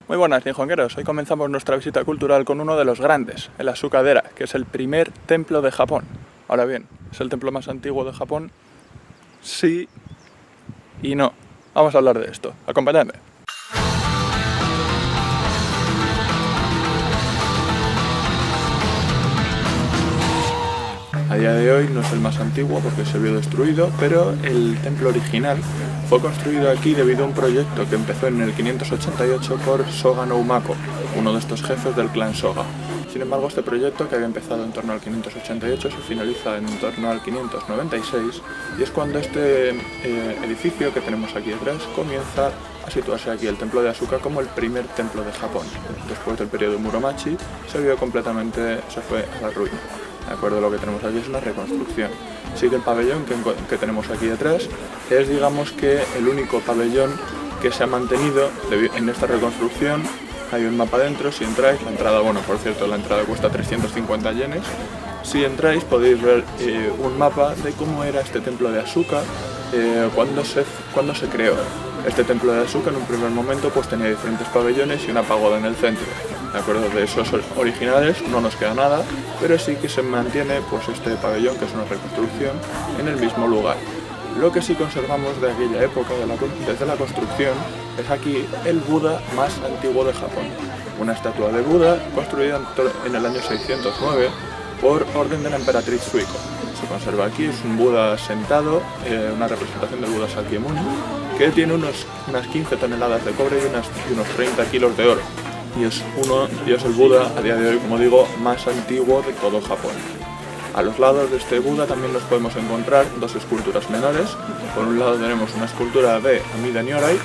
Muy buenas, Nihongueros. Hoy comenzamos nuestra visita cultural con uno de los grandes, el Asukadera, que es el primer templo de Japón. Ahora bien, ¿es el templo más antiguo de Japón? Sí y no. Vamos a hablar de esto. Acompañadme. A día de hoy no es el más antiguo porque se vio destruido, pero el templo original fue construido aquí debido a un proyecto que empezó en el 588 por Soga no Umako, uno de estos jefes del clan Soga. Sin embargo, este proyecto, que había empezado en torno al 588, se finaliza en torno al 596, y es cuando este edificio que tenemos aquí detrás comienza a situarse aquí, el templo de Asuka, como el primer templo de Japón. Después del periodo Muromachi se fue a la ruina. De acuerdo, lo que tenemos aquí es una reconstrucción. Sí que el pabellón que tenemos aquí detrás es, digamos, que el único pabellón que se ha mantenido en esta reconstrucción. Hay un mapa dentro. Si entráis, la entrada, bueno, por cierto, la entrada cuesta 350 yenes. Si entráis podéis ver un mapa de cómo era este templo de Asuka cuando se creó. Este templo de Asuka en un primer momento pues tenía diferentes pabellones y una pagoda en el centro. De acuerdo, de esos originales no nos queda nada, pero sí que se mantiene pues este pabellón, que es una reconstrucción, en el mismo lugar. Lo que sí conservamos de aquella época, desde la construcción, es aquí el Buda más antiguo de Japón. Una estatua de Buda construida en el año 609 por orden de la emperatriz Suiko. Se conserva aquí, es un Buda sentado, una representación del Buda Sakyamuni, que tiene unas 15 toneladas de cobre y unos 30 kilos de oro. Y es el Buda, a día de hoy, como digo, más antiguo de todo Japón. A los lados de este Buda también nos podemos encontrar dos esculturas menores. Por un lado tenemos una escultura de Amida Nyorai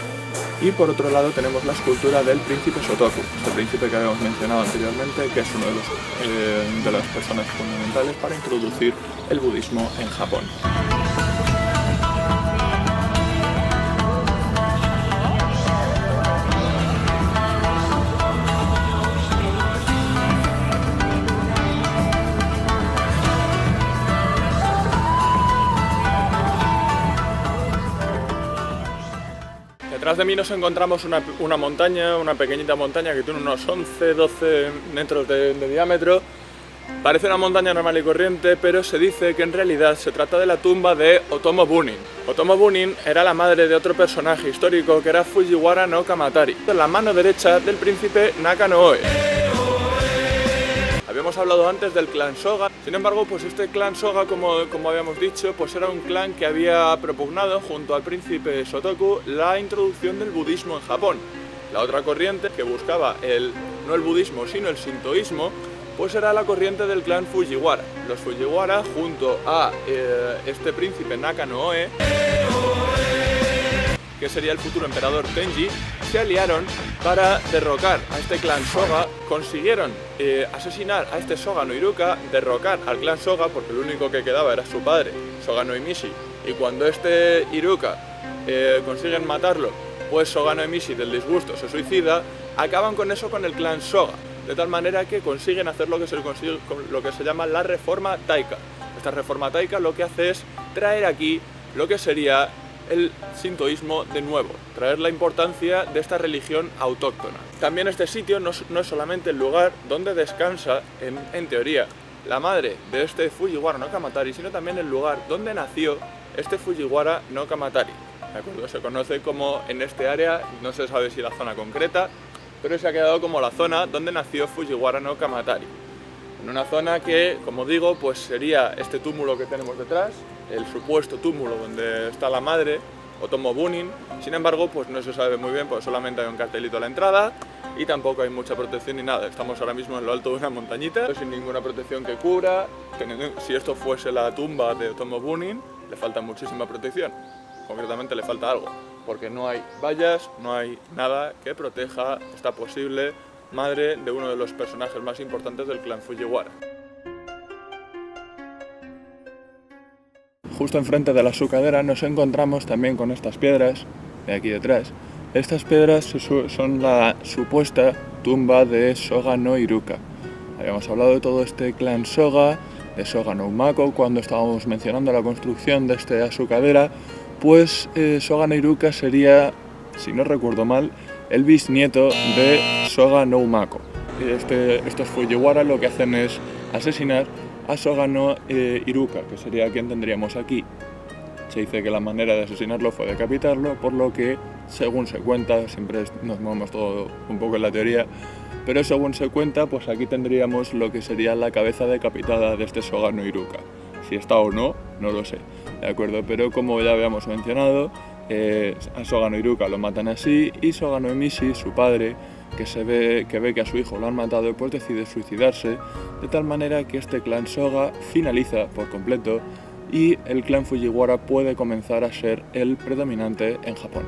y por otro lado tenemos la escultura del príncipe Shotoku, este príncipe que habíamos mencionado anteriormente, que es uno de las personas fundamentales para introducir el budismo en Japón. Detrás de mí nos encontramos una montaña, una pequeñita montaña que tiene unos 11-12 metros de diámetro. Parece una montaña normal y corriente, pero se dice que en realidad se trata de la tumba de Otomo Bunin. Otomo Bunin era la madre de otro personaje histórico que era Fujiwara no Kamatari, la mano derecha del príncipe Naka no Oe. Habíamos hablado antes del clan Soga. Sin embargo, pues este clan Soga, como habíamos dicho, pues era un clan que había propugnado junto al príncipe Shotoku la introducción del budismo en Japón. La otra corriente que buscaba no el budismo sino el sintoísmo, pues era la corriente del clan Fujiwara. Los Fujiwara, junto a este príncipe Naka no Oe, que sería el futuro emperador Tenji, se aliaron para derrocar a este clan Soga. Consiguieron asesinar a este Soga no Iruka, derrocar al clan Soga, porque lo único que quedaba era su padre, Soga no Emishi, y cuando este Iruka consiguen matarlo, pues Soga no Emishi, del disgusto, se suicida. Acaban con eso con el clan Soga, de tal manera que consiguen hacer lo que se llama la reforma taika. Esta reforma taika lo que hace es traer aquí lo que sería el sintoísmo de nuevo, traer la importancia de esta religión autóctona. También este sitio no es solamente el lugar donde descansa, en teoría, la madre de este Fujiwara no Kamatari, sino también el lugar donde nació este Fujiwara no Kamatari. ¿De acuerdo? Se conoce como, en este área, no se sabe si la zona concreta, pero se ha quedado como la zona donde nació Fujiwara no Kamatari. En una zona que, como digo, pues sería este túmulo que tenemos detrás, el supuesto túmulo donde está la madre, Otomo Bunin. Sin embargo, pues no se sabe muy bien, pues solamente hay un cartelito a la entrada y tampoco hay mucha protección ni nada. Estamos ahora mismo en lo alto de una montañita, sin ninguna protección que cubra. Si esto fuese la tumba de Otomo Bunin, le falta muchísima protección. Concretamente le falta algo, porque no hay vallas, no hay nada que proteja esta posible madre de uno de los personajes más importantes del clan Fujiwara. Justo enfrente de la Asukadera nos encontramos también con estas piedras de aquí detrás. Estas piedras son la supuesta tumba de Soga no Iruka. Habíamos hablado de todo este clan Soga, de Soga no Umako, cuando estábamos mencionando la construcción de este Asukadera. Pues Soga no Iruka sería, si no recuerdo mal, el bisnieto de Soga no Umako. Estos Fujiwara lo que hacen es asesinar a Soga no Iruka, que sería quien tendríamos aquí. Se dice que la manera de asesinarlo fue decapitarlo, por lo que, según se cuenta, siempre nos movemos todo un poco en la teoría, pero según se cuenta, pues aquí tendríamos lo que sería la cabeza decapitada de este Soga no Iruka. Si está o no, no lo sé, ¿de acuerdo? Pero como ya habíamos mencionado, a Soga no Iruka lo matan así, y Soga no Emishi, su padre, que ve que a su hijo lo han matado, pues decide suicidarse, de tal manera que este clan Soga finaliza por completo y el clan Fujiwara puede comenzar a ser el predominante en Japón.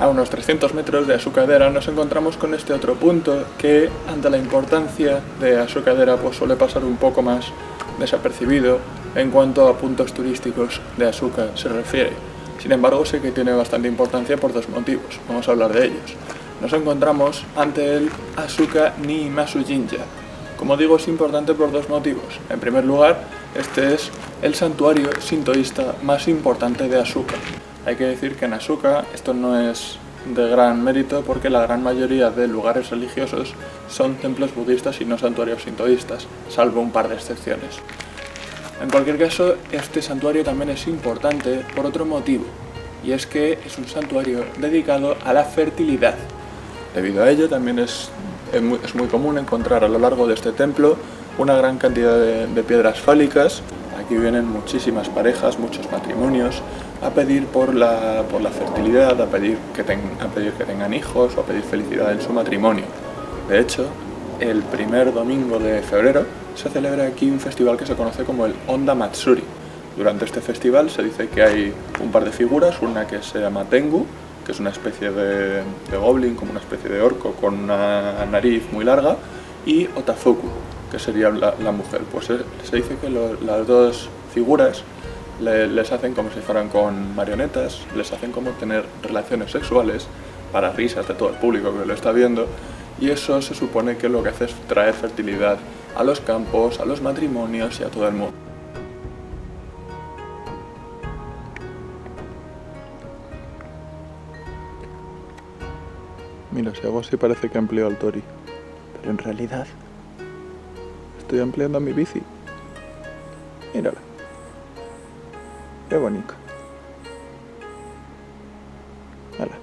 A unos 300 metros de Asukadera nos encontramos con este otro punto que, ante la importancia de Asukadera, pues suele pasar un poco más desapercibido en cuanto a puntos turísticos de Asuka se refiere. Sin embargo, sé que tiene bastante importancia por dos motivos. Vamos a hablar de ellos. Nos encontramos ante el Asuka Niimasu Jinja. Como digo, es importante por dos motivos. En primer lugar, este es el santuario sintoísta más importante de Asuka. Hay que decir que en Asuka esto no es de gran mérito porque la gran mayoría de lugares religiosos son templos budistas y no santuarios sintoístas, salvo un par de excepciones. En cualquier caso, este santuario también es importante por otro motivo, y es que es un santuario dedicado a la fertilidad. Debido a ello, también es muy común encontrar a lo largo de este templo una gran cantidad de piedras fálicas. Aquí vienen muchísimas parejas, muchos matrimonios, a pedir por la fertilidad, a pedir que tengan hijos o a pedir felicidad en su matrimonio. De hecho, el primer domingo de febrero se celebra aquí un festival que se conoce como el Onda Matsuri. Durante este festival se dice que hay un par de figuras, una que se llama Tengu, que es una especie de goblin, como una especie de orco con una nariz muy larga, y Otafuku, que sería la mujer. Pues se dice que las dos figuras les hacen como si fueran con marionetas, les hacen como tener relaciones sexuales para risas de todo el público que lo está viendo, y eso se supone que lo que hace es traer fertilidad a los campos, a los matrimonios y a todo el mundo. Mira, si hago así parece que empleo al Tori, pero en realidad estoy empleando a mi bici. Mírala. Qué bonito. Hala.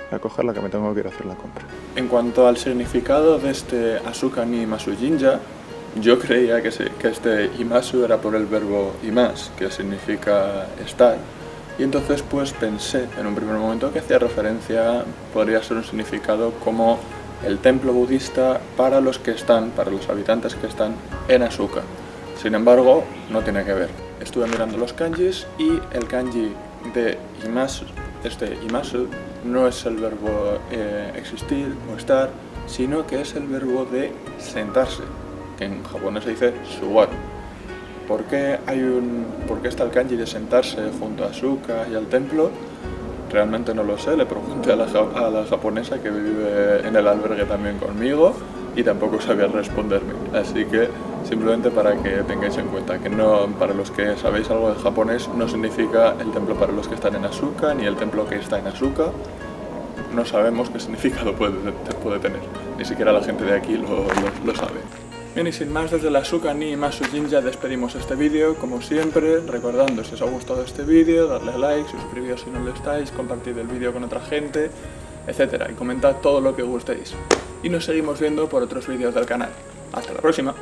Voy a cogerla que me tengo que ir a hacer la compra. En cuanto al significado de este Asuka Niimasu Jinja, yo creía que este Imasu era por el verbo imas, que significa estar. Y entonces pues pensé en un primer momento que hacía referencia, podría ser un significado como el templo budista para los habitantes que están en Asuka. Sin embargo, no tiene que ver. Estuve mirando los kanjis y el kanji de Imasu, Imasu, no es el verbo existir o estar, sino que es el verbo de sentarse, que en japonés se dice suwaru. ¿Por qué está el kanji de sentarse junto a Asuka y al templo? Realmente no lo sé, le pregunté a la japonesa que vive en el albergue también conmigo y tampoco sabía responderme. Así que simplemente para que tengáis en cuenta que no, para los que sabéis algo de japonés, no significa el templo para los que están en Asuka ni el templo que está en Asuka. No sabemos qué significado puede tener, ni siquiera la gente de aquí lo sabe. Bien, y sin más, desde la Asuka Niimasu Jinja despedimos este vídeo, como siempre, recordando si os ha gustado este vídeo, darle a like, suscribiros si no lo estáis, compartid el vídeo con otra gente, etc. Y comentad todo lo que gustéis. Y nos seguimos viendo por otros vídeos del canal. ¡Hasta la próxima!